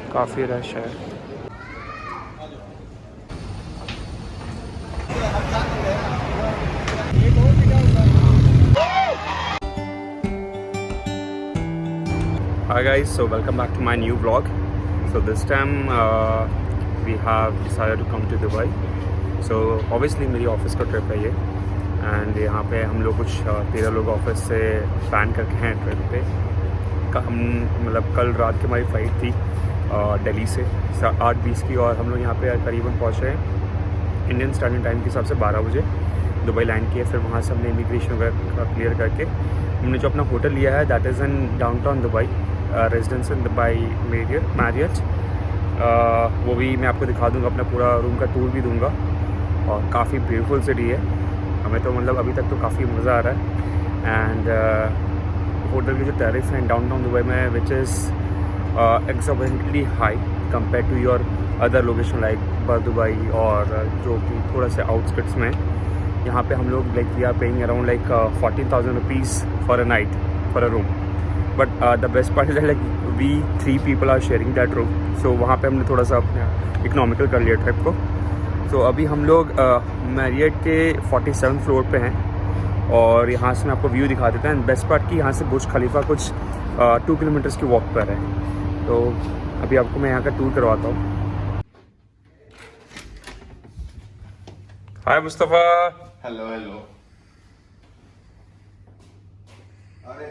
काफ़ी रश है। Hi guys, so welcome back to my new vlog. So this time we have decided to come to Dubai. So obviously मेरी office का trip है ये, and यहाँ पे हम लोग कुछ 13 लोग ऑफिस से प्लान करके हैं ट्रिप पे। हम मतलब कल रात की हमारी फ़्लाइट थी दिल्ली से 8:20 की, और हम लोग यहाँ पे करीबन पहुँचे हैं इंडियन स्टैंडर्ड टाइम के हिसाब से 12 बजे दुबई लैंड किए। फिर वहाँ से हमने इमिग्रेशन वगैरह क्लियर करके हमने जो अपना होटल लिया है that is in downtown Dubai, residence in Dubai Marriott. वो भी मैं आपको दिखा दूँगा, अपना पूरा रूम का टूर भी दूँगा, और काफ़ी ब्यूटीफुल सिटी है। हमें तो मतलब अभी तक तो काफ़ी मज़ा आ रहा है। एंड होटल की जो टैरिफ हैं डाउनटाउन दुबई में which is exorbitantly high compare to your other location like Bur Dubai, और जो कि थोड़ा सा आउटस्कट्स में। यहाँ पे हम लोग like we are paying around like 14,000 rupees for a night for a room. But the best part is like we 3 people are sharing that room. So वहाँ पे हमने थोड़ा सा अपने इकोनॉमिकल कर लिया ट्रिप को। तो अभी हम लोग मैरियट के 47 फ्लोर पे हैं, और यहाँ से मैं आपको व्यू दिखा देता हूँ। बेस्ट पार्ट की यहाँ से बुर्ज खलीफा कुछ 2 किलोमीटर्स की वॉक पर है। तो अभी आपको मैं यहाँ का टूर करवाता हूँ। हाय मुस्तफ़ा। Hello hello. अरे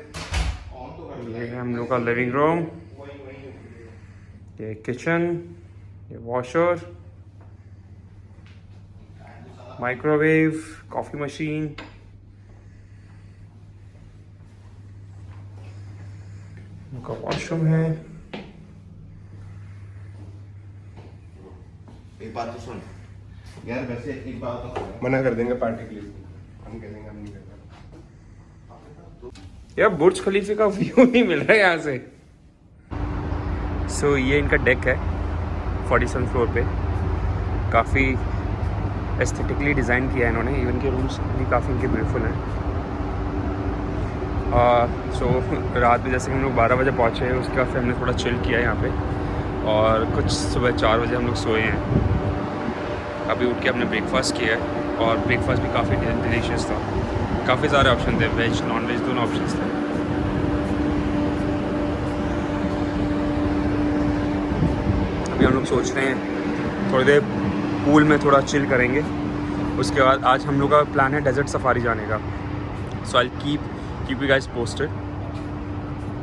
ऑन तो कर ये है हम लोग का लिविंग रूम, ये किचन, ये वॉशर, माइक्रोवेव, कॉफ़ी मशीन, उनका वॉशरूम है। एक बात तो सुन यार, वैसे एक बात तो मना कर देंगे पार्टी के लिए, हम कह देंगे हम नहीं करना। यार बुर्ज खलीफे का व्यू नहीं मिल रहा है यहाँ से। सो ये इनका डेक है 47 फ्लोर पे। काफ़ी एस्थेटिकली डिज़ाइन किया है इन्होंने, इवन के रूम्स भी काफ़ी इनके ब्यूटीफुल हैं। सो रात में जैसे कि हम लोग 12 बजे पहुँचे, उसके बाद फिर हमने थोड़ा चिल किया यहाँ पे, और कुछ सुबह 4 बजे हम लोग सोए हैं। अभी उठ के हमने ब्रेकफास्ट किया है, और ब्रेकफास्ट भी काफ़ी डिलीशियस था। काफ़ी सारे ऑप्शन थे, वेज नॉन वेज दोनों ऑप्शंस थे। अभी हम लोग सोच रहे हैं थोड़ी देर पूल में थोड़ा चिल करेंगे। उसके बाद आज हम लोग का प्लान है डेजर्ट सफारी जाने का। So I keep you guys posted,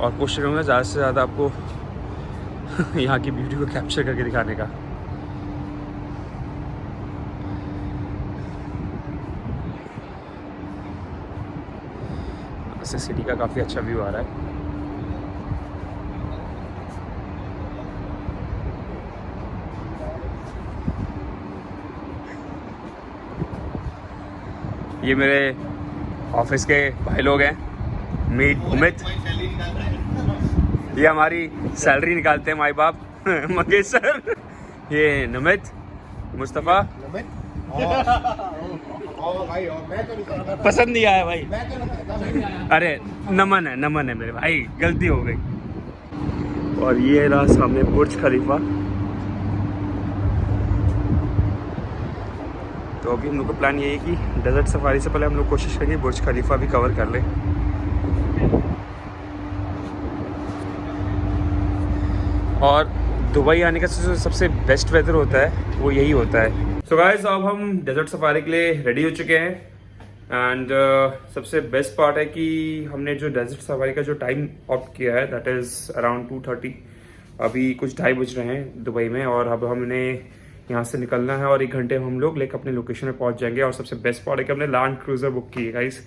और कोशिश करूँगा ज़्यादा से ज़्यादा आपको यहाँ की ब्यूटी को कैप्चर करके दिखाने का। इससे सिटी का काफ़ी अच्छा व्यू आ रहा है। ये मेरे ऑफिस के भाई लोग हैं, मीत उमित। ये हमारी सैलरी निकालते हैं माई बाप मंगेश सर। ये नमित, मुस्तफ़ा। पसंद नहीं आया भाई। अरे नमन है मेरे भाई, गलती हो गई। और ये रहा सामने बुर्ज खलीफा। तो अभी हम लोग का प्लान ये है कि डेजर्ट सफारी से पहले हम लोग कोशिश करेंगे बुर्ज खलीफा भी कवर कर लें। और दुबई आने का सबसे बेस्ट वेदर होता है वो यही होता है। सो गाइस, अब हम डेजर्ट सफारी के लिए रेडी हो चुके हैं, एंड सबसे बेस्ट पार्ट है कि हमने जो डेजर्ट सफारी का जो टाइम ऑप्ट किया है दैट इज़ अराउंड 2:30। अभी कुछ 2:30 बज रहे हैं दुबई में, और अब हमने यहाँ से निकलना है, और 1 घंटे में हम लोग लाइक अपने लोकेशन में पहुँच जाएंगे। और सबसे बेस्ट पार्ट है कि हमने लैंड क्रूज़र बुक की है गाइस।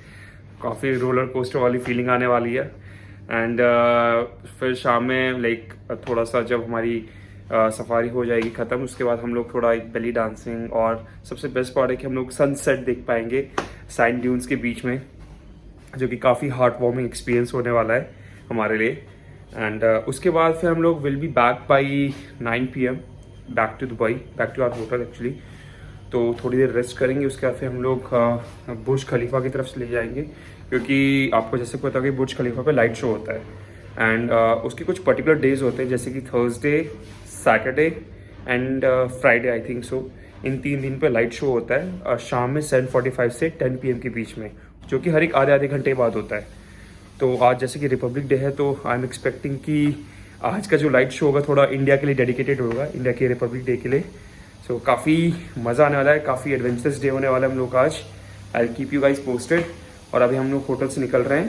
काफ़ी रोलर कोस्टर वाली फीलिंग आने वाली है। एंड फिर शाम में लाइक थोड़ा सा जब हमारी सफारी हो जाएगी ख़त्म, उसके बाद हम लोग थोड़ा एक बेली डांसिंग, और सबसे बेस्ट पार्ट है कि हम लोग सनसेट देख पाएंगे सैंड ड्यून्स के बीच में, जो कि काफ़ी हार्ट वार्मिंग एक्सपीरियंस होने वाला है हमारे लिए। एंड उसके बाद फिर हम लोग will be back by 9 PM back to Dubai, back to our hotel actually. तो थोड़ी देर रेस्ट करेंगे, उसके बाद फिर हम लोग बुर्ज खलीफा की तरफ से ले जाएंगे, क्योंकि आपको जैसे पता है कि बुर्ज खलीफा पे लाइट शो होता है। एंड उसके कुछ पर्टिकुलर डेज होते हैं, जैसे कि Thursday, Saturday and Friday I think so. इन 3 दिन पे लाइट शो होता है शाम में 7:45 से 10 PM के बीच में, जो कि हर एक आधे घंटे बाद होता है। तो आज जैसे कि रिपब्लिक डे है तो आई एम एक्सपेक्टिंग कि आज का जो लाइट शो होगा थोड़ा इंडिया के लिए डेडिकेटेड होगा, इंडिया के रिपब्लिक डे के लिए। सो काफ़ी मज़ा आने वाला है, काफ़ी एडवेंचरस डे होने वाला है हम लोग का आज। I will keep you guys posted. और अभी हम लोग होटल से निकल रहे हैं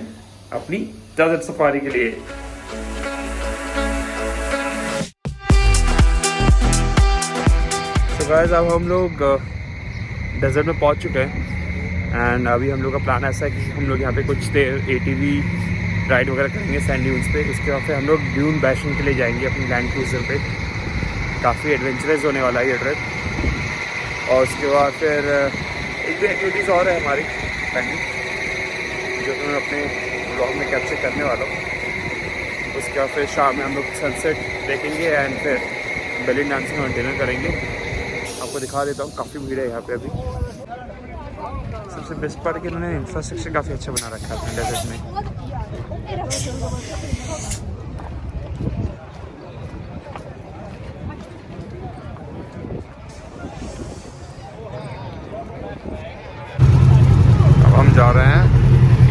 अपनी डेजर्ट सफारी के लिए। तो गाइस अब हम लोग डेजर्ट में पहुंच चुके हैं एंड अभी हम लोग का प्लान ऐसा है कि हम लोग यहाँ पे कुछ देर ATV राइड वगैरह करेंगे सैंड ड्यून्स पे। उसके बाद फिर हम लोग ड्यून बैशिंग के लिए जाएंगे अपनी लैंड क्रूजर पे। काफ़ी एडवेंचरस होने वाला है ये ट्रिप। और उसके बाद फिर एक दो एक्टिविटीज़ और है हमारी पेंडिंग, जो मैं अपने ब्लॉग में कैप्चर करने वाला हूँ। उसके बाद फिर शाम में हम लोग सनसेट देखेंगे एंड फिर बेली डांसिंग और डिनर करेंगे। आपको दिखा देता हूँ, काफ़ी भीड़ है यहाँ पे अभी। सबसे बेस्ट पार्ट है कि इन्होंने इंफ्रास्ट्रक्चर काफ़ी अच्छा बना रखा है अपने डेजर्ट में। अब हम जा रहे हैं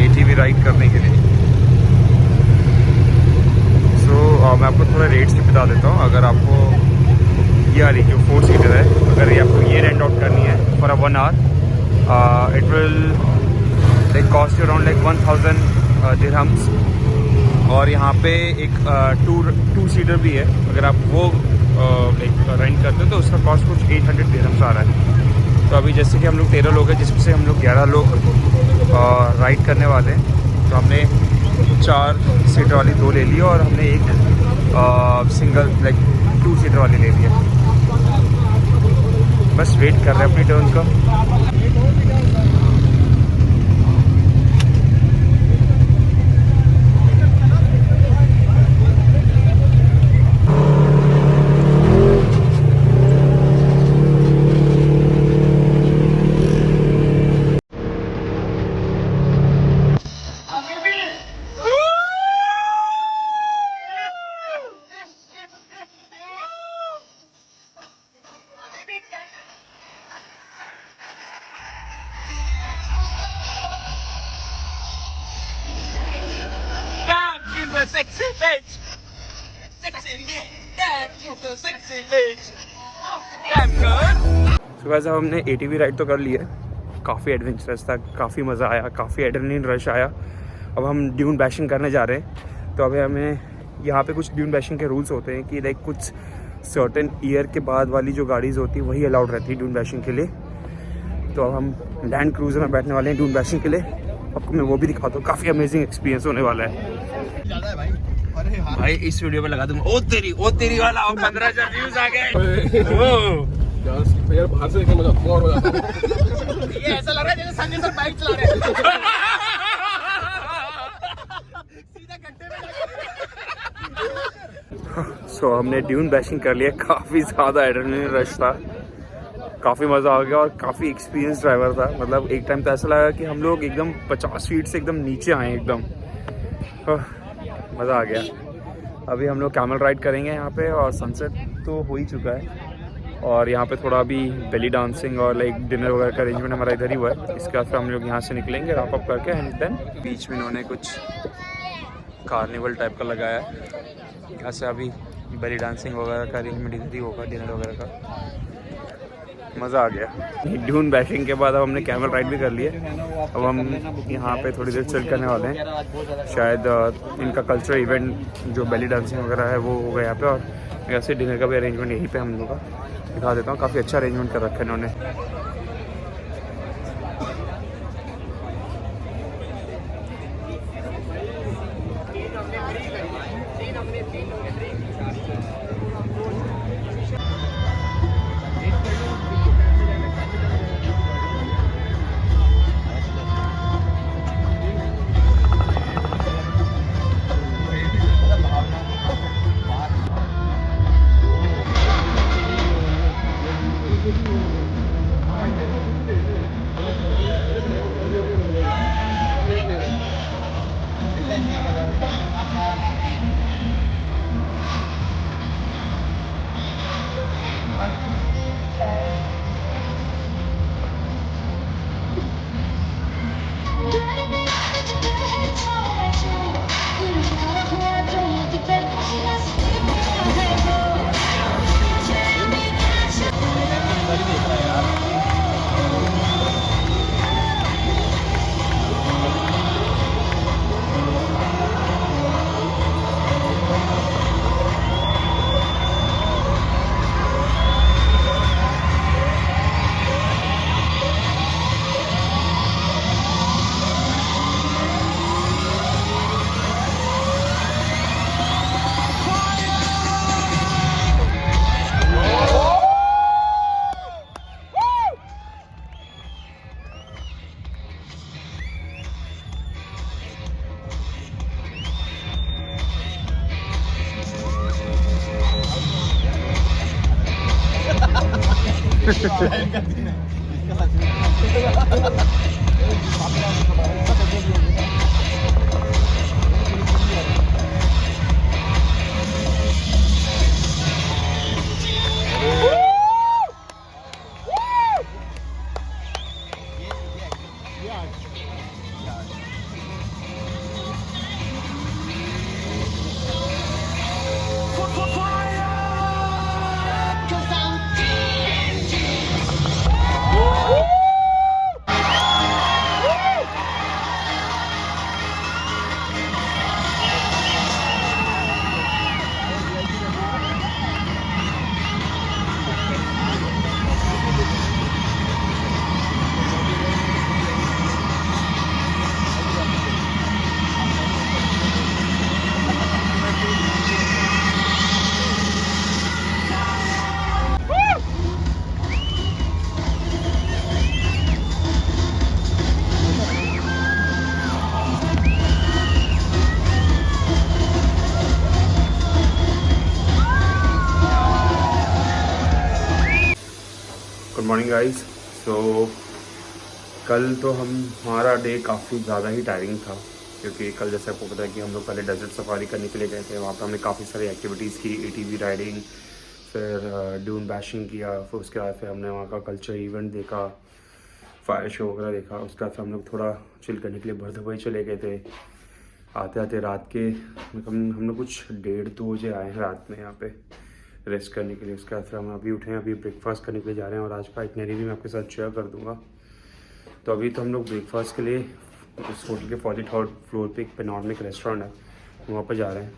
ATV राइड करने के लिए। मैं आपको थोड़ा रेट्स भी बता देता हूँ। अगर आपको ये वाली जो 4 सीटर है, अगर ये आपको ये रेंट आउट करनी है for 1 hour, it will like cost around like 1000 dirhams. और यहाँ पे एक 2 सीटर भी है, अगर आप वो लाइक रेंट करते हो तो उसका कॉस्ट कुछ 800 दिरहम्स आ रहा है। तो अभी जैसे कि हम लोग 13 लोग हैं, जिसमें से हम लोग 11 लोग राइड करने वाले हैं। तो हमने 4 सीटर वाली 2 ले ली और हमने एक सिंगल लाइक 2 सीटर वाली ले ली है। बस वेट कर रहे हैं अपनी टर्न का। Sexy bitch. Sexy bitch. That is the sexy bitch. Damn good. तो वैसे हमने ATV राइड तो कर ली है, काफ़ी एडवेंचरस था, काफ़ी मज़ा आया, काफ़ी एड्रेनलिन रश आया। अब हम ड्यून बैशिंग करने जा रहे हैं। तो अभी हमें यहाँ पे कुछ ड्यून बैशिंग के रूल्स होते हैं कि लाइक कुछ सर्टेन ईयर के बाद वाली जो गाड़ीज़ होती है वही अलाउड रहती है ड्यून बैशिंग के लिए। तो अब हम लैंड क्रूजर में बैठने वाले हैं ड्यून बैशिंग के लिए। आपको मैं वो भी दिखाता हूँ, काफ़ी अमेजिंग एक्सपीरियंस होने वाला है। भाई इस वीडियो पे लगा दूंगा ओ तेरी वाला 15,000 व्यूज आ गए। यार बाहर से देखने में और मजा आता है। ये ऐसा लग रहा है जैसे संजय सर बाइक चला रहे हैं। सीधा गड्ढे में सो हमने ड्यून बैशिंग कर लिया। काफ़ी ज़्यादा एड्रेनलिन रश था, काफ़ी मज़ा आ गया और काफ़ी एक्सपीरियंस ड्राइवर था। मतलब एक टाइम तो ऐसा लगा कि हम लोग एकदम 50 फीट से एकदम नीचे आए, एकदम मज़ा आ गया। अभी हम लोग कैमल राइड करेंगे यहाँ पे और सनसेट तो हो ही चुका है। और यहाँ पे थोड़ा अभी बेली डांसिंग और लाइक डिनर वगैरह का अरेंजमेंट हमारा इधर ही हुआ है। इसके बाद हम लोग यहाँ से निकलेंगे रैप अप करके एंड देन बीच में इन्होंने कुछ कार्निवल टाइप का लगाया है। यहाँ से अभी बेली डांसिंग वगैरह का अरेंजमेंट इधर ही होगा, डिनर वगैरह का। मज़ा आ गया। ड्यून बैशिंग के बाद अब हमने कैमल राइड भी कर लिया। अब हम यहाँ पे थोड़ी देर चिल करने वाले हैं। शायद इनका कल्चरल इवेंट जो बेली डांसिंग वगैरह है वो होगा यहाँ पे। और वैसे डिनर का भी अरेंजमेंट यहीं पे हम लोग का दिखा देता हूँ। काफ़ी अच्छा अरेंजमेंट कर रखा है इन्होंने। Good morning guys. सो कल तो हमारा डे काफ़ी ज़्यादा ही टायरिंग था, क्योंकि कल जैसे आपको पता है कि हम लोग पहले डेजर्ट सफारी करने के लिए गए थे। वहाँ पर हमने काफ़ी सारी एक्टिविटीज़ की, ATV राइडिंग, फिर ड्यून बैशिंग किया, फिर उसके बाद फिर हमने वहाँ का कल्चर इवेंट देखा, फायर शो वगैरह देखा। उसके बाद फिर हम लोग थोड़ा चिल करने के लिए दुबई चले गए थे। आते आते रात के हम लोग कुछ 1:30-2 बजे आए हैं रात में यहाँ पे रेस्ट करने के लिए। उसके बाद फिर हम अभी उठे हैं, अभी ब्रेकफास्ट करने के लिए जा रहे हैं और आज का इटनरी भी मैं आपके साथ शेयर कर दूंगा। तो अभी तो हम लोग ब्रेकफास्ट के लिए उस होटल के 43rd फ्लोर पे एक पेनोरमिक रेस्टोरेंट है, वहाँ पर जा रहे हैं।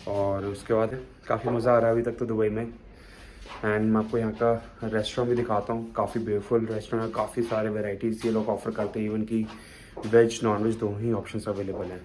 और उसके बाद काफ़ी मज़ा आ रहा है अभी तक तो दुबई में। एंड मैं आपको यहाँ का रेस्टोरेंट भी दिखाता हूँ। काफ़ी ब्यूटीफुल रेस्टोरेंट है, काफ़ी सारे वेराइटीज़ ये लोग ऑफर करते हैं, इवन कि वेज नॉन वेज दोनों ही ऑप्शंस अवेलेबल हैं।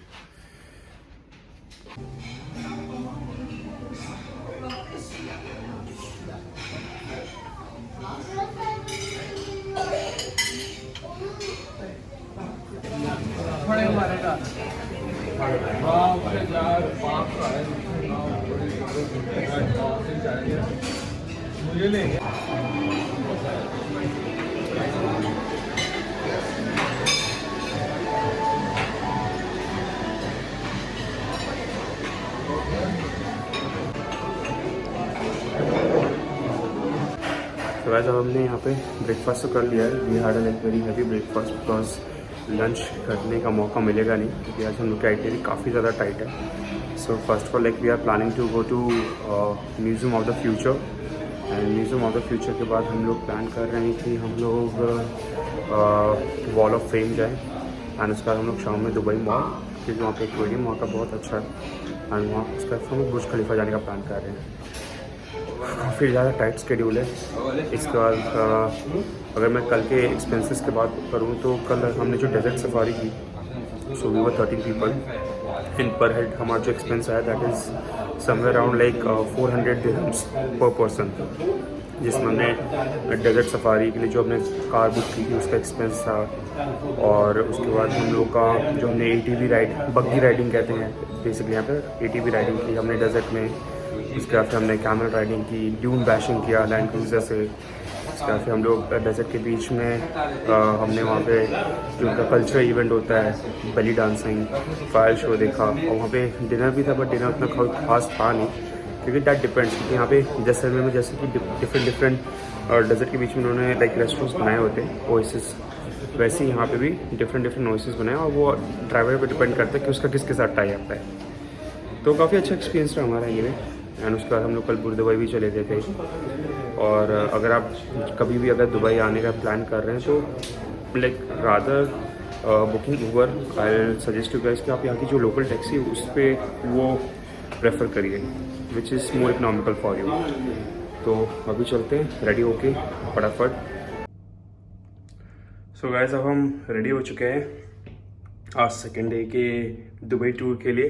तो वैसे हमने यहाँ पे ब्रेकफास्ट तो कर लिया है। We had like very heavy breakfast because lunch करने का मौका मिलेगा नहीं, क्योंकि आज हम लोग की आइटनरी काफ़ी ज़्यादा टाइट है। So first of all like we are planning to go to museum of the future. And museum of the future के बाद हम लोग प्लान कर रहे हैं कि हम लोग वॉल ऑफ फेम जाएँ। एंड उसके बाद हम लोग शाम में दुबई मॉल, क्योंकि वहाँ पे एक्वेरियम वहाँ का बहुत अच्छा है। एंड वहाँ उसके बाद हम लोग बुर्ज खलीफा जाने का प्लान कर रहे हैं। काफ़ी ज़्यादा टाइट स्केड्यूल है। इसके बाद अगर मैं कल के एक्सपेंसेस की बात करूँ तो कल हमने जो डेजर्ट सफारी की, so we were 13 people in पर हेड। हमारा जो एक्सपेंस आया that is somewhere around like 400 dirhams पर पर्सन, जिसमें हमने डेजर्ट सफारी के लिए जो हमने कार बुक की थी उसका एक्सपेंस था। और उसके बाद हम लोग का जो हमने ATV राइड, बग्गी राइडिंग कहते हैं बेसिकली यहाँ पर, ATV राइडिंग की हमने डेजर्ट में। उसके बाद फिर हमने कैमल राइडिंग की, ड्यून बैशिंग किया लैंड क्रूजर से। उसके बाद फिर हम लोग डेजर्ट के बीच में हमने वहाँ पे जो उनका कल्चरल इवेंट होता है, बेली डांसिंग, फायर शो देखा। और वहाँ पे डिनर भी था, बट डिनर उतना खास था नहीं, क्योंकि दैट डिपेंड्स। क्योंकि यहाँ पे जैसलमेर में जैसे कि डिफरेंट डेजर्ट के बीच में उन्होंने लाइक रेस्टोरेंट्स बनाए होते हैं, ओएसिस, वैसे ही यहाँ पे भी डिफरेंट ओएसिस बनाए। और वो ड्राइवर पे डिपेंड करता है कि उसका किसके साथ टाई आता है। तो काफ़ी अच्छा एक्सपीरियंस रहा हमारा ये। एंड उसके बाद हम लोग कल दुबई भी चले गए थे। और अगर आप कभी भी अगर दुबई आने का प्लान कर रहे हैं तो like rather booking Uber, I suggest you guys कि आप यहाँ की जो लोकल टैक्सी है उस पर वो प्रेफर करिए, which is more economical for you. तो अभी चलते हैं रेडी होके फटाफट। सो गाइस अब हम रेडी हो चुके हैं आज सेकेंड डे के दुबई टूर के लिए।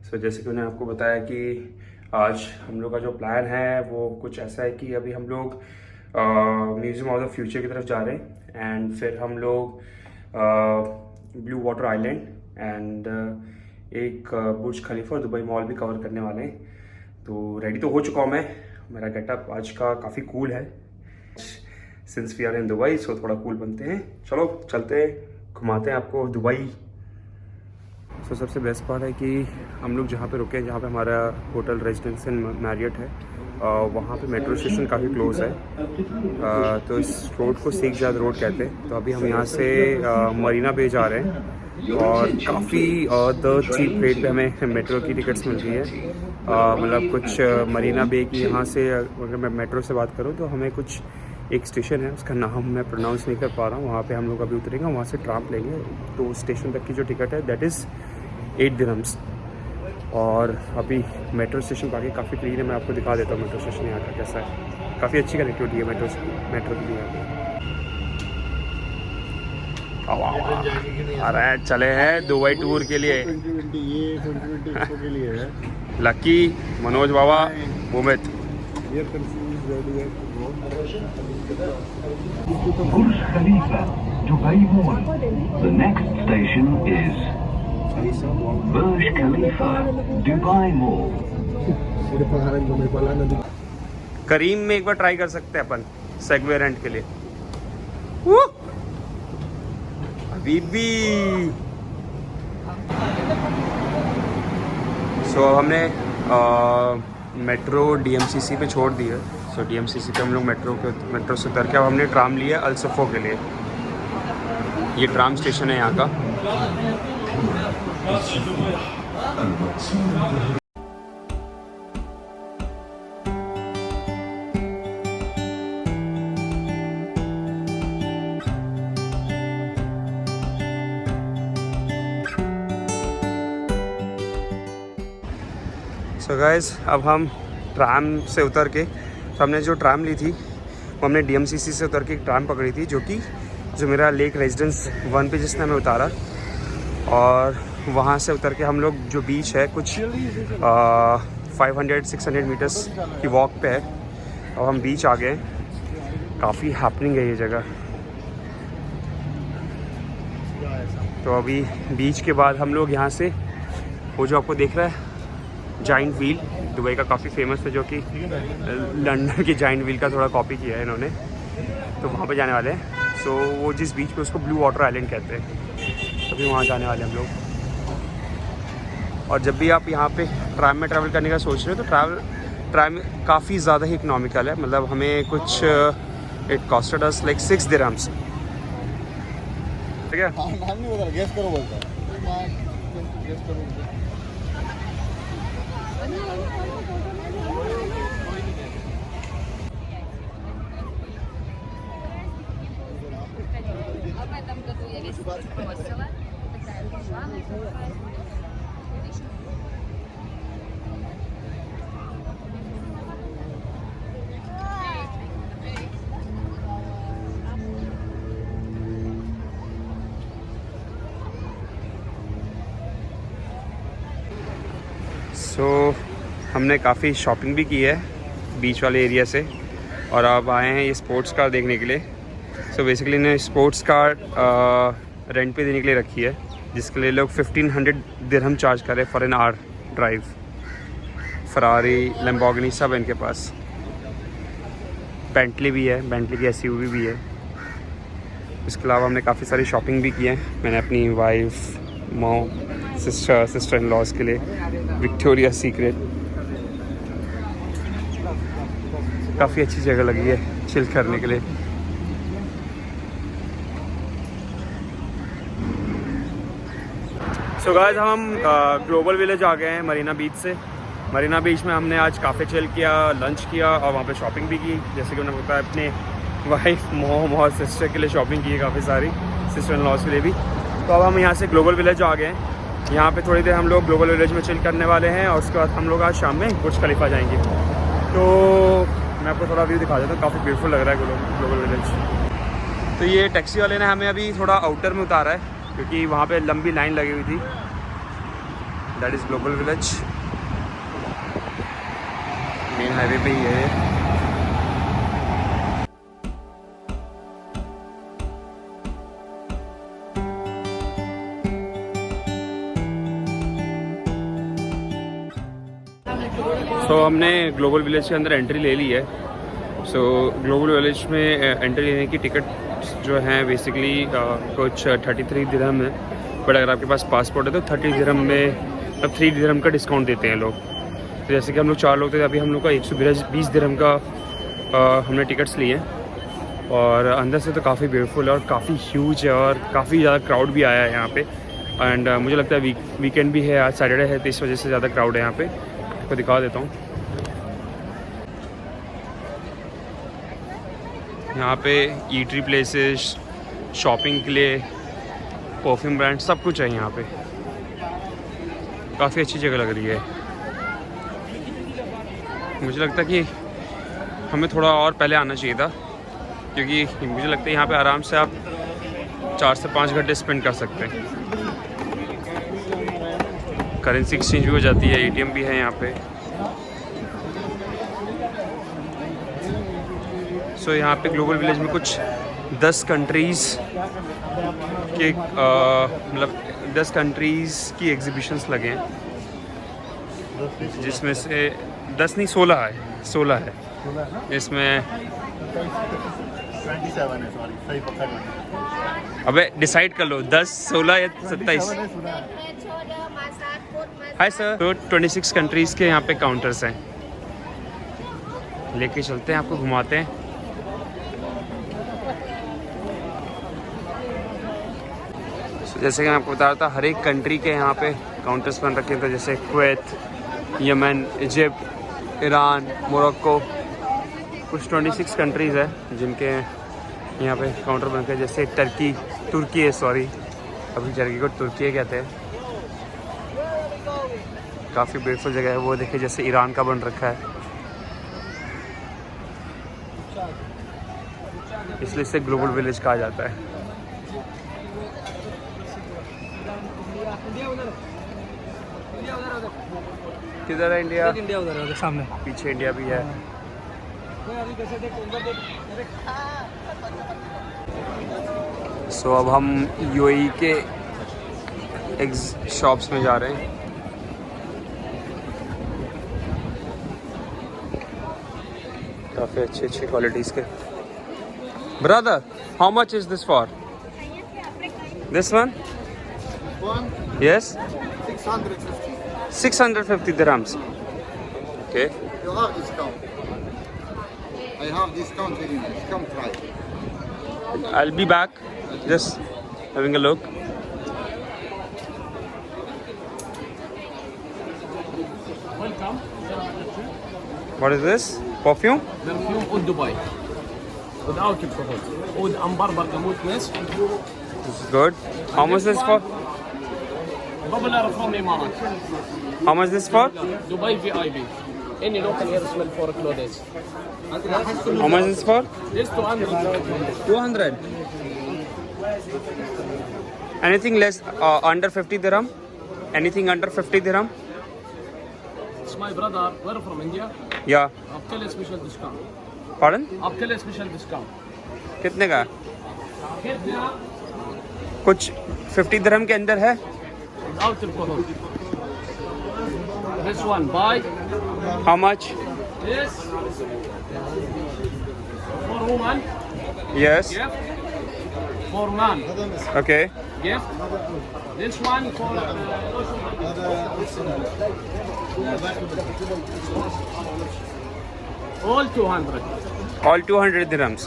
सो जैसे कि मैंने आपको बताया कि आज हम लोग का जो प्लान है वो कुछ ऐसा है कि अभी हम लोग म्यूज़ियम ऑफ द फ्यूचर की तरफ जा रहे हैं। एंड फिर हम लोग ब्लू वाटर आइलैंड एंड एक बुर्ज खलीफा और दुबई मॉल भी कवर करने वाले हैं। तो रेडी तो हो चुका हूँ मैं, मेरा गेटअप आज का काफ़ी कूल है। Since we are in Dubai so थोड़ा कूल बनते हैं। चलो चलते हैं, घुमाते हैं आपको दुबई। सो सबसे बेस्ट पार्ट है कि हम लोग जहाँ पे रुके हैं, जहाँ पे हमारा होटल रेजिडेंस इन मैरियट है, वहाँ पे मेट्रो स्टेशन काफ़ी क्लोज है। तो इस रोड को शेख जायद रोड कहते हैं। तो अभी हम यहाँ से मरीना बे जा रहे हैं और काफ़ी द चीप रेट पे हमें मेट्रो की टिकट्स मिल रही है। मतलब कुछ मरीना बे की यहाँ से अगर मैं मेट्रो से बात करूँ तो हमें कुछ एक स्टेशन है, उसका नाम मैं प्रोनाउंस नहीं कर पा रहा हूँ, वहाँ पे हम लोग अभी उतरेंगे, वहाँ से ट्राम लेंगे। तो स्टेशन तक की जो टिकट है दैट इज़ 8 दिरहम्स। और अभी मेट्रो स्टेशन बाकी काफ़ी क्लीन है, मैं आपको दिखा देता हूँ मेट्रो स्टेशन यहाँ का कैसा है। काफ़ी अच्छी कनेक्टिविटी है मेट्रो की यहाँ पे। अरे चले हैं दुबई टूर के लिए। Lucky, Manoj Baba, मुमित। Burj Khalifa, Dubai Mall. The next station is Burj Khalifa, Dubai Mall. करीम में एक बार ट्राई कर सकते हैं अपन सेगवे रेंट के लिए। अभी भी सो हमने मेट्रो डीएमसीसी पे छोड़ दी है। सो डीएमसीसी पे हम लोग मेट्रो से उतर के अब हमने ट्राम लिया अल्सफो के लिए। ये ट्राम स्टेशन है यहाँ का। सो गाइस अब हम ट्राम से उतर के, तो हमने जो ट्राम ली थी वो हमने डीएमसीसी से उतर के एक ट्राम पकड़ी थी, जो मेरा लेक रेजिडेंस 1 पे जिसने हमें उतारा। और वहाँ से उतर के हम लोग जो बीच है कुछ 500-600 मीटर्स की वॉक पे है। अब हम बीच आ गए। काफ़ी हैपनिंग है ये जगह। तो अभी बीच के बाद हम लोग यहाँ से वो जो आपको दिख रहा है जाइंट व्हील, दुबई का काफ़ी फेमस है, जो कि लंदन की जाइंट व्हील का थोड़ा कॉपी किया है इन्होंने, तो वहाँ पे जाने वाले हैं। सो वो जिस बीच पे उसको ब्लू वाटर आइलैंड कहते हैं, अभी वहाँ जाने वाले हम लोग। और जब भी आप यहाँ पे ट्राम में ट्रैवल करने का सोच रहे हो तो ट्राम काफ़ी ज़्यादा ही इकनॉमिकल है। मतलब हमें कुछ it costed us like 6 dirhams. ठीक है, सो हमने काफ़ी शॉपिंग भी की है बीच वाले एरिया से, और अब आए हैं ये स्पोर्ट्स कार देखने के लिए। सो बेसिकली इन्हें स्पोर्ट्स कार रेंट पे देने के लिए रखी है, जिसके लिए लोग 1500 दिरहम चार्ज कर रहे for an hour drive. Ferrari, Lamborghini सब है इनके पास। बेंटली भी है, बेंटली की एसयूवी भी है। इसके अलावा हमने काफ़ी सारी शॉपिंग भी की है। मैंने अपनी wife, mom, sister in laws के लिए विक्टोरिया सीक्रेट। काफ़ी अच्छी जगह लगी है चिल करने के लिए। सो गाइस हम ग्लोबल विलेज आ गए हैं मरीना बीच से। मरीना बीच में हमने आज काफ़ी चिल किया, लंच किया और वहाँ पे शॉपिंग भी की। जैसे कि उन्होंने बताया अपने वाइफ, मॉम और सिस्टर के लिए शॉपिंग की है काफ़ी सारी, सिस्टर इन लॉज के लिए भी। तो अब हम यहाँ से ग्लोबल विलेज आ गए हैं। यहाँ पे थोड़ी देर हम लोग ग्लोबल विलेज में चिल करने वाले हैं और उसके बाद हम लोग आज शाम में बुर्ज खलीफा जाएंगे। तो मैं आपको थोड़ा व्यू दिखा देता हूँ, काफ़ी ब्यूटीफुल लग रहा है ग्लोबल विलेज। तो ये टैक्सी वाले ने हमें अभी थोड़ा आउटर में उतारा है, क्योंकि वहाँ पे लंबी लाइन लगी हुई थी। That is global village, main highway पे ही है। तो हमने ग्लोबल विलेज के अंदर एंट्री ले ली है सो ग्लोबल विलेज में एंट्री लेने की टिकट जो हैं बेसिकली कुछ 33 दिरहम है, बट अगर आपके पास पासपोर्ट है तो 30 दिरहम में अब 3 दिरहम का डिस्काउंट देते हैं लोग। तो जैसे कि हम लोग 4 लोग थे, अभी हम लोग का 120 दिरहम का हमने टिकट्स लिए हैं। और अंदर से तो काफ़ी ब्यूटीफुल है और काफ़ी ह्यूज है और काफ़ी ज़्यादा क्राउड भी आया है यहाँ पे। एंड मुझे लगता है वीकेंड भी है, आज सैटरडे है, तो इस वजह से ज़्यादा क्राउड है यहाँ पे। आपको दिखा देता हूँ, यहाँ पे ईटरी प्लेसेस, शॉपिंग के लिए, परफ्यूम ब्रांड, सब कुछ है यहाँ पे। काफ़ी अच्छी जगह लग रही है। मुझे लगता है कि हमें थोड़ा और पहले आना चाहिए था, क्योंकि मुझे लगता है यहाँ पे आराम से आप 4 से 5 घंटे स्पेंड कर सकते हैं। करेंसी एक्सचेंज भी हो जाती है, एटीएम भी है यहाँ पे। सो यहाँ पे ग्लोबल विलेज में कुछ 10 कंट्रीज़ के मतलब 10 कंट्रीज़ की एग्जीबिशंस लगे हैं, जिसमें से 10 नहीं 16 है इसमें। 27 है, सॉरी, सही पकड़। अबे डिसाइड कर लो, 10, 16 या 27। Hi sir. तो 26 कंट्रीज़ के यहाँ पे काउंटर्स हैं, लेके चलते हैं, आपको घुमाते हैं। जैसे कि मैं आपको बता रहा था, हर एक कंट्री के यहाँ पे काउंटर्स बन रखे थे, जैसे Kuwait, Yemen, Egypt, Iran, Morocco, कुछ 26 कंट्रीज़ है जिनके यहाँ पे काउंटर बन के। जैसे तुर्की है, सॉरी, अभी टर्की को तुर्की कहते हैं। काफ़ी ब्यूटीफुल जगह है वो, देखिए जैसे ईरान का बन रखा है, इसलिए इसे ग्लोबल विलेज कहा जाता है। किधर है इंडिया? इंडिया उधर सामने, पीछे इंडिया भी है। सो अब हम यूएई के एक शॉप्स में जा रहे हैं। काफ़ी अच्छी क्वालिटीज़ के। Brother, how much is this for? This one? Yes, 650 dirhams. Okay. You have discount. I have discount very nice. Come try. I'll be back. Just having a look. Welcome. What is this? Perfume? Perfume Oud Dubai. Without alcohol. Oud Ambar Bergamot Mist. This is good. How much is this for? Popular from Emarat. How much is this for? Dubai VIP. Any local hair smell for clothes. How much is this for? This 200. 200. Anything less under 50 dirham? Anything under 50 dirham? It's my brother. We're from India. Yeah. आपके लिए special discount. Pardon? आपके लिए special discount. कितने का? कितना? कुछ 50 dirham के अंदर है? Without alcohol. This one buy. How much? This for woman. Yes. Gift. For man. Okay. Gift. This one for all 200. All 200 dirhams.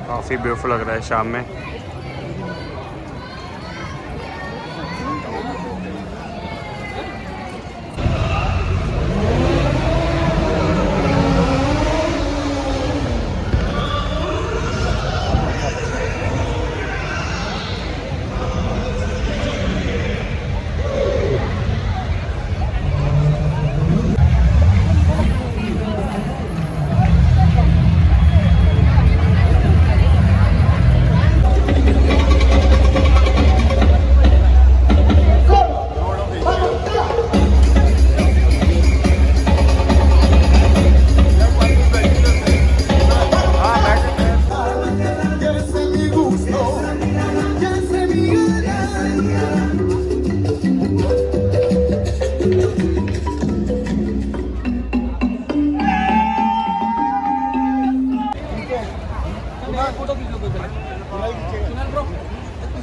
काफ़ी ब्यूटीफुल लग रहा है शाम में।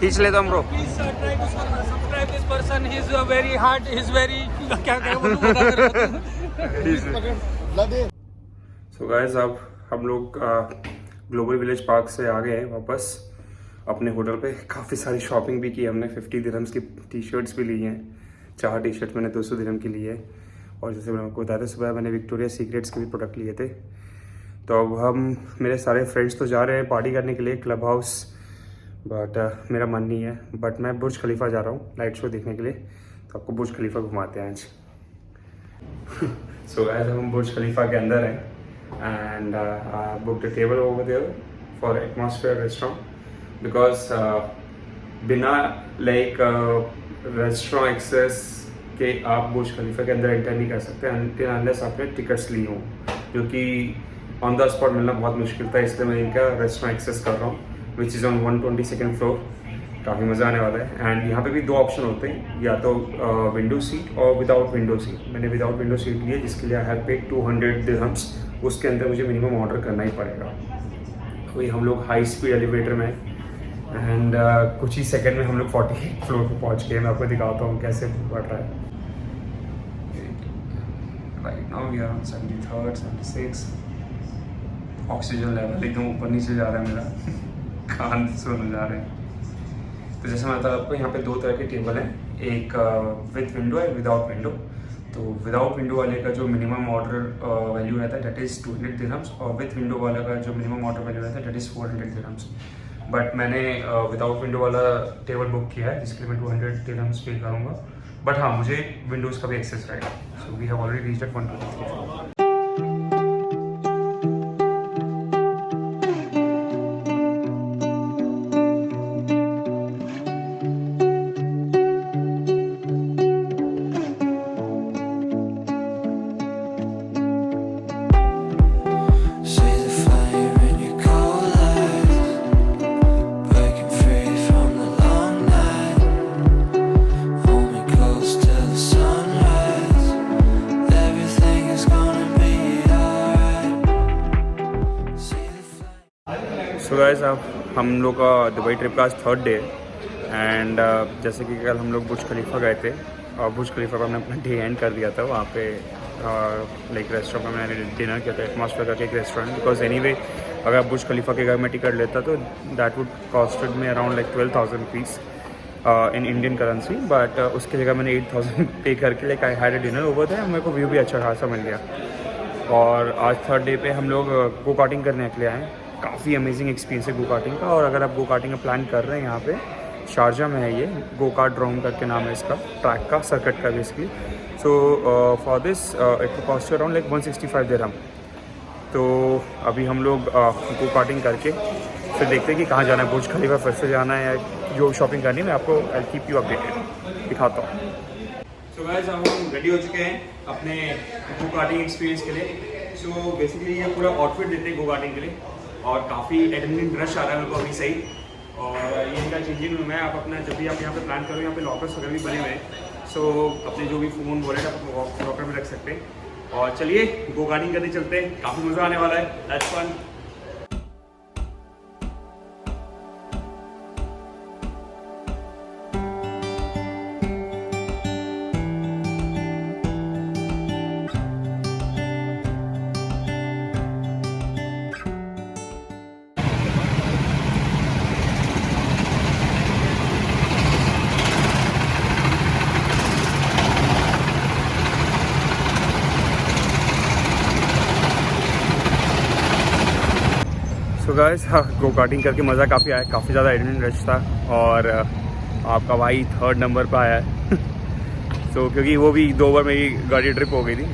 खींच लेता हूँ bro. Please try to subscribe this person. He's very hard. He's very क्या बोलूं बता सो गाइस अब हम लोग ग्लोबल विलेज पार्क से आ गए हैं वापस अपने होटल पे। काफ़ी सारी शॉपिंग भी की हमने, 50 दिरहम्स की टी शर्ट्स भी ली हैं। 4 टी शर्ट मैंने 200 दिरहम की ली है। और जैसे मैंने आपको बताया था सुबह मैंने विक्टोरिया सीक्रेट्स के भी प्रोडक्ट लिए थे। तो अब हम मेरे सारे फ्रेंड्स तो जा रहे हैं पार्टी करने के लिए क्लब हाउस, बट मेरा मन नहीं है। बट मैं बुर्ज खलीफा जा रहा हूँ नाइट शो देखने के लिए, तो आपको बुर्ज खलीफा घुमाते हैं आज। सो गाइस हम बुर्ज खलीफा के अंदर हैं and I booked a table over there for Atmosphere restaurant because बिना लाइक रेस्टोरेंट एक्सेस के आप बुर्ज खलीफा के अंदर एंटर नहीं कर सकते अनलेस आपने टिकट्स ली हों, जो कि ऑन द स्पॉट मिलना बहुत मुश्किल था। इसलिए मैं इनका रेस्टोरेंट एक्सेस कर रहा हूँ which is on 122nd floor. काफ़ी मज़ा आने वाला है। एंड यहाँ पे भी 2 ऑप्शन होते हैं, या तो विंडो सीट और विदाउट विंडो सीट। मैंने विदाउट विंडो सीट ली है जिसके लिए आई हैव पेड 200 दिरहम्स। उसके अंदर मुझे मिनिमम ऑर्डर करना ही पड़ेगा। अभी हम लोग हाई स्पीड एलिवेटर में एंड कुछ ही सेकंड में हम लोग 48 फ्लोर पे पहुंच गए। मैं आपको दिखाता हूँ कैसे बढ़ रहा है। Right now we are on 73rd 76। Oxygen level एकदम ऊपर नीचे जा रहा है, मेरा कान सुन जा रहे हैं। तो जैसे मैं बताया आपको, यहाँ पे 2 तरह के टेबल हैं, एक विद विंडो है विदाउट विंडो। तो विदाउट विंडो वाले का जो मिनिमम ऑर्डर वैल्यू रहता है दैट इज़ 200 दिरहम्स, और विद विंडो वाला का जो मिनिमम ऑर्डर वैल्यू रहता है दैट इज़ 400 दिरहम्स। बट मैंने विदाउट विंडो वाला टेबल बुक किया है जिसके लिए मैं 200 दिरहम्स पे करूँगा। बट हाँ, मुझे विंडोज़ का भी एक्सेस रहेगा। So we have already reached at 123। So guys अब हम लोग का दुबई ट्रिप का आज 3rd डे है। एंड जैसे कि कल हम लोग बुर्ज खलीफा गए थे और बुर्ज खलीफा पर हमने अपना डे एंड कर दिया था। वहाँ पे लाइक रेस्टोरेंट में मैंने डिनर किया था एटमॉस्फेयर का एक रेस्टोरेंट। बिकॉज एनीवे अगर आप बुर्ज खलीफा के घर में टिकट लेता तो दैट वुड कॉस्टेड में around like 12,000 rupees in Indian currency. But उसकी जगह मैंने 8,000 पे करके like I had a dinner over था। मेरे को व्यू भी अच्छा खासा मिल गया। और आज 3rd डे पे हम लोग गो कार्टिंग करने के लिए आए। काफ़ी अमेजिंग एक्सपीरियंस है गो कार्टिंग का। और अगर आप गो कार्टिंग का प्लान कर रहे हैं यहाँ पे शारजा में है, ये गो कार्ट ड्रोम करके नाम है इसका, ट्रैक का, सर्किट का basically. So for this it cost around like 165 दिरहम। तो अभी हम लोग गो कार्टिंग करके फिर देखते हैं कि कहाँ जाना है, बुर्ज खलीफा फिर से जाना है या जो शॉपिंग करनी है मैं आपको आई कीप यू अपडेटेड दिखाता हूँ। सो गाइस हम रेडी हो चुके हैं अपने गो कार्टिंग एक्सपीरियंस के लिए। सो बेसिकली ये पूरा आउटफिट देते हैं गो कार्टिंग के लिए और काफ़ी एडमिन रश आ रहा है मेरे को अभी सही। और ये इनका चेंजिंग रूम है। आप अपना जब भी आप यहाँ पे प्लान करो, यहाँ पे लॉकर्स वगैरह भी बने हुए हैं। सो अपने जो भी फ़ोन वॉलेट आप लॉकर में रख सकते हैं। और चलिए गो कार्टिंग करने चलते हैं, काफ़ी मज़ा आने वाला है। That's fun. So guys go karting करके मज़ा काफ़ी आया, काफ़ी ज़्यादा एडमिन रश था। और आपका भाई 3rd नंबर पर आया है। सो क्योंकि वो भी 2 बार मेरी गाड़ी ड्रिफ्ट हो गई थी,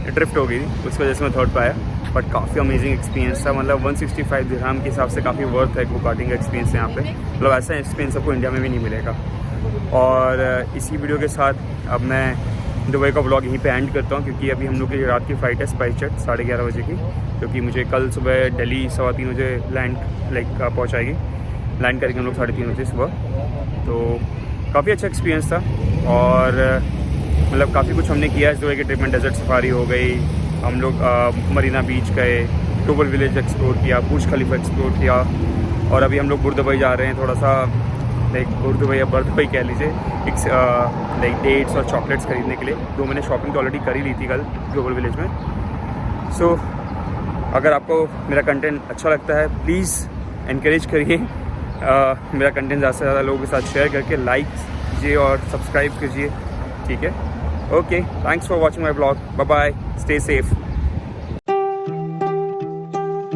उसकी वजह से मैं 3rd पर आया। बट काफ़ी अमेजिंग एक्सपीरियंस था। मतलब 165 दिरहम के हिसाब से काफ़ी वर्थ है गो कार्टिंग का एक्सपीरियंस यहाँ पे। मतलब ऐसा एक्सपीरियंस आपको इंडिया में भी नहीं मिलेगा। और इसी वीडियो के साथ अब मैं दुबई का व्लॉग यहीं पे एंड करता हूँ, क्योंकि अभी हम लोग की रात की फ़्लाइट है स्पाइसजेट 11:30 बजे की, क्योंकि मुझे कल सुबह दिल्ली 3:15 बजे लैंड पहुँचाएगी। लैंड करेंगे हम लोग 3:30 बजे सुबह। तो काफ़ी अच्छा एक्सपीरियंस था। और मतलब काफ़ी कुछ हमने किया इस दुबई के ट्रिप में। डेजर्ट सफारी हो गई, हम लोग मरीना बीच गए, ग्लोबल विलेज एक्सप्लोर किया, बुर्ज खलीफा एक्सप्लोर किया। और अभी हम लोग बुर्ज दुबई जा रहे हैं, थोड़ा सा लाइक उर्दू भाई या बर्थ भाई कह लीजिए, एक लाइक डेट्स और चॉकलेट्स खरीदने के लिए। 2 मैंने शॉपिंग तो ऑलरेडी कर ही ली थी कल ग्लोबल विलेज में। सो अगर आपको मेरा कंटेंट अच्छा लगता है प्लीज़ एनकरेज करिए मेरा कंटेंट ज़्यादा से ज़्यादा लोगों के साथ शेयर करके लाइक कीजिए और सब्सक्राइब कीजिए, ठीक है। Okay, thanks for watching my blog, bye bye, stay safe.